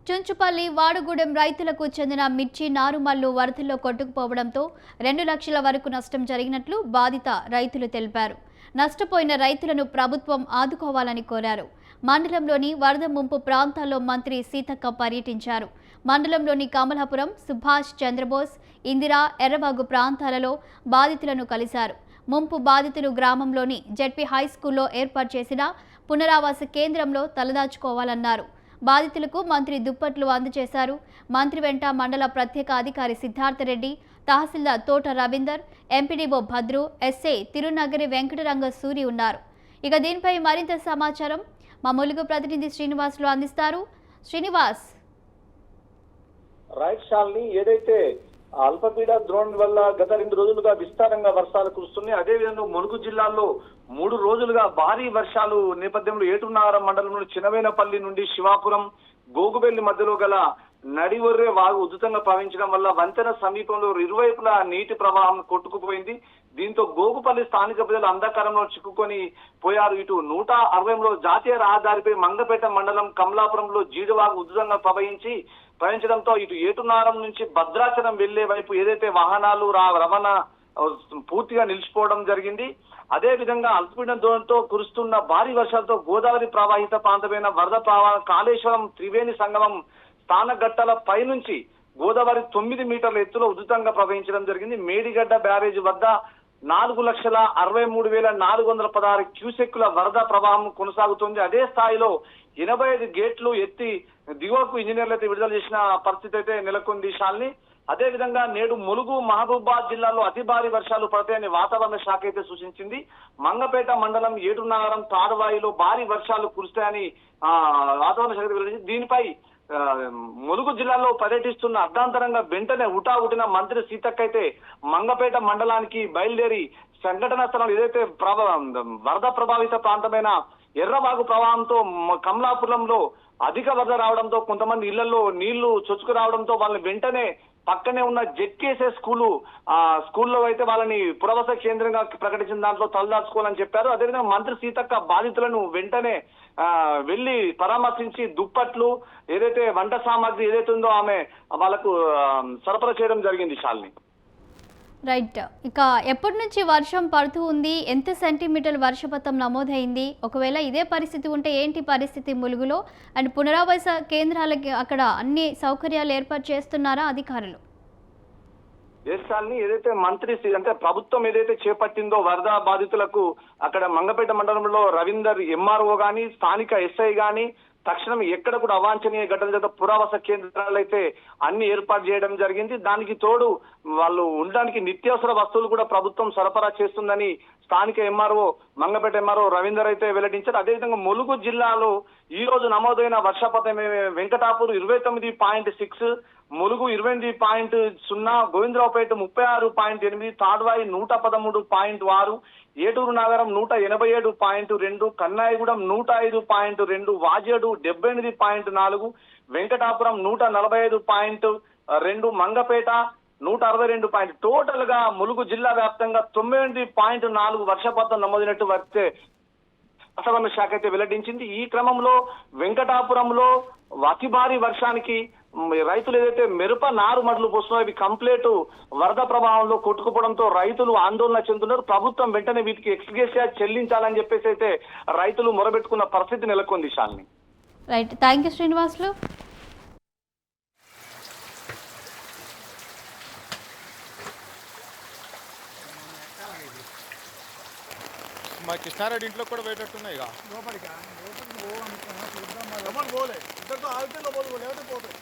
చుంచుపల్లి వాడుగూడెం రైతులకు చెందిన మిర్చి నారుమల్లు వరదల్లో కొట్టుకుపోవడంతో 2 లక్షల వరకు నష్టం జరిగినట్లు బాధిత రైతులు తెలిపారు. నష్టపోయిన రైతులను ప్రభుత్వం ఆదుకోవాలని కోరారు. మండలంలోని వరద ముంపు ప్రాంతాల్లో మంత్రి సీతక్క పర్యటించారు. మండలంలోని కమలాపురం, సుభాష్ చంద్రబోస్, ఇందిరా, ఎర్రవాగు ప్రాంతాలలో బాధితులను కలిశారు. ముంపు బాధితులు గ్రామంలోని జెడ్పీ హైస్కూల్లో ఏర్పాటు చేసిన పునరావాస కేంద్రంలో తలదాచుకోవాలన్నారు. బాధితులకు మంత్రి దుప్పట్లు అందజేశారు. మంత్రి వెంట మండల ప్రత్యేక అధికారి సిద్ధార్థరెడ్డి, తహసీల్దార్ తోట రవీందర్, ఎంపీడీఓ భద్రు, ఎస్ఐ తిరునగరి వెంకటరంగ సూరి ఉన్నారు. ఇక దీనిపై మరింత సమాచారం మా ములుగు ప్రతినిధి శ్రీనివాసులు అందిస్తారు. శ్రీనివాస్, రైట్ షాల్ని ఏదైతే అల్పపీడ ద్రోణి వల్ల గత 2 రోజులుగా విస్తారంగా వర్షాలు కురుస్తున్నాయి. అదేవిధంగా ములుగు జిల్లాలో 3 రోజులుగా భారీ వర్షాలు నేపథ్యంలో ఏటునాగరం మండలంలోని చినవేనపల్లి నుండి శివాపురం, గోగుబెల్లి మధ్యలో గల నడివర్రే వాగు ఉధృతంగా ప్రవహించడం వల్ల వంతెన సమీపంలో ఇరువైపులా నీటి ప్రవాహం కొట్టుకుపోయింది. దీంతో గోగుపల్లి స్థానిక ప్రజలు అంధకారంలో చిక్కుకొని పోయారు. ఇటు 160లో జాతీయ రహదారిపై మంగపేట మండలం కమలాపురంలో జీడివాగు ఉధృతంగా ప్రవహించడంతో ఇటు ఏటునారం నుంచి భద్రాచలం వెళ్లే వైపు ఏదైతే వాహనాలు రవాణా పూర్తిగా నిలిచిపోవడం జరిగింది. అదే విధంగా అల్పపీడన ద్రోణితో కురుస్తున్న భారీ వర్షాలతో గోదావరి ప్రవాహిత ప్రాంతమైన వరద ప్రవాహం కాళేశ్వరం త్రివేణి సంగమం స్థానగట్టల పై నుంచి గోదావరి 9 మీటర్ల ఎత్తులో ఉధృతంగా ప్రవహించడం జరిగింది. మేడిగడ్డ బ్యారేజ్ వద్ద 4,63,416 క్యూసెక్కుల వరద ప్రవాహం కొనసాగుతుంది. అదే స్థాయిలో 85 గేట్లు ఎత్తి దిగువకు ఇంజనీర్లు అయితే విడుదల చేసిన పరిస్థితి అయితే నెలకొంది శాలిని. అదే విధంగా నేడు ములుగు, మహబూబాద్ జిల్లాలో అతి భారీ వర్షాలు పడతాయని వాతావరణ శాఖ అయితే సూచించింది. మంగపేట మండలం, ఏటునాగరం, తాడవాయిలో భారీ వర్షాలు కురుస్తాయని వాతావరణ శాఖ వెల్లడించింది. దీనిపై ములుగు జిల్లాలో పర్యటిస్తున్న అర్ధాంతరంగా వెంటనే ఉటావుటిన మంత్రి సీతక్క అయితే మంగపేట మండలానికి బయలుదేరి సంఘటన స్థలం ఏదైతే వరద ప్రభావిత ప్రాంతమైన ఎర్రవాగు ప్రవాహంతో కమలాపురంలో అధిక వరద రావడంతో కొంతమంది ఇళ్లలో నీళ్లు చొచ్చుకు రావడంతో వాళ్ళని వెంటనే పక్కనే ఉన్న జెడ్కేసే స్కూల్లో అయితే వాళ్ళని పురవస కేంద్రంగా ప్రకటించిన దాంట్లో తలదాచుకోవాలని చెప్పారు. అదేవిధంగా మంత్రి సీతక్క బాధితులను వెంటనే వెళ్లి పరామర్శించి దుప్పట్లు, ఏదైతే వంట సామాగ్రి ఏదైతే ఉందో ఆమె వాళ్ళకు సరఫరా చేయడం జరిగింది. శాలిని, రైట్. ఇక ఎప్పటి నుంచి వర్షం పడుతూ ఉంది? ఎంత సెంటీమీటర్ల వర్షపాతం నమోదైంది? ఒకవేళ ఇదే పరిస్థితి ఉంటే ఏంటి పరిస్థితి ములుగులో? అండ్ పునరావాస కేంద్రాలకి అక్కడ అన్ని సౌకర్యాలు ఏర్పాటు చేస్తున్నారా అధికారులు? దేశాన్ని ఏదైతే మంత్రి అంటే ప్రభుత్వం ఏదైతే చేపట్టిందో వరద బాధితులకు అక్కడ మంగపేట మండలంలో రవీందర్ ఎంఆర్ఓ గాని, స్థానిక ఎస్ఐ గాని తక్షణం ఎక్కడ కూడా అవాంఛనీయ ఘటన చేత పురావాస కేంద్రాలు అయితే అన్ని ఏర్పాటు చేయడం జరిగింది. దానికి తోడు వాళ్ళు ఉండడానికి నిత్యావసర వస్తువులు కూడా ప్రభుత్వం సరఫరా చేస్తుందని స్థానిక ఎంఆర్ఓ, మంగపేట ఎంఆర్ఓ రవీందర్ అయితే వెల్లడించారు. అదేవిధంగా ములుగు జిల్లాలో ఈ రోజు నమోదైన వర్షపాతం వెంకటాపూర్ 29.6, ములుగు 28.0, గోవిందరావుపేట 36.8, తాడ్వాయి 113.6, ఏటూరు నగరం 187.2, కన్నాయిగూడెం 105.2, వాజేడు 78.4, వెంకటాపురం 145.2, మంగపేట 162. టోటల్ గా ములుగు జిల్లా వ్యాప్తంగా 9.4 వర్షపాతం నమోదైనట్టు వాతావరణ శాఖ అయితే వెల్లడించింది. ఈ క్రమంలో వెంకటాపురంలో అతి భారీ వర్షానికి రైతులు ఏదైతే మిరప నారుమడులు పోస్తున్నారో ఇవి కంప్లీట్ వరద ప్రభావంలో కొట్టుకుపోవడంతో రైతులు ఆందోళన చెందుతున్నారు. ప్రభుత్వం వెంటనే వీటికి ఎక్స్గ్రేషియా చెల్లించాలని చెప్పేసి అయితే రైతులు మొరబెట్టుకున్న పరిస్థితి నెలకొంది. Shalini, right. Thank you Srinivasulu. మా కృష్ణారెడ్డి ఇంట్లో కూడా పోయేటట్టున్నాయి. లోపలికి పోలే ఇద్దరితో ఆగితే లోపలికి లేకపోతే పోతాయి.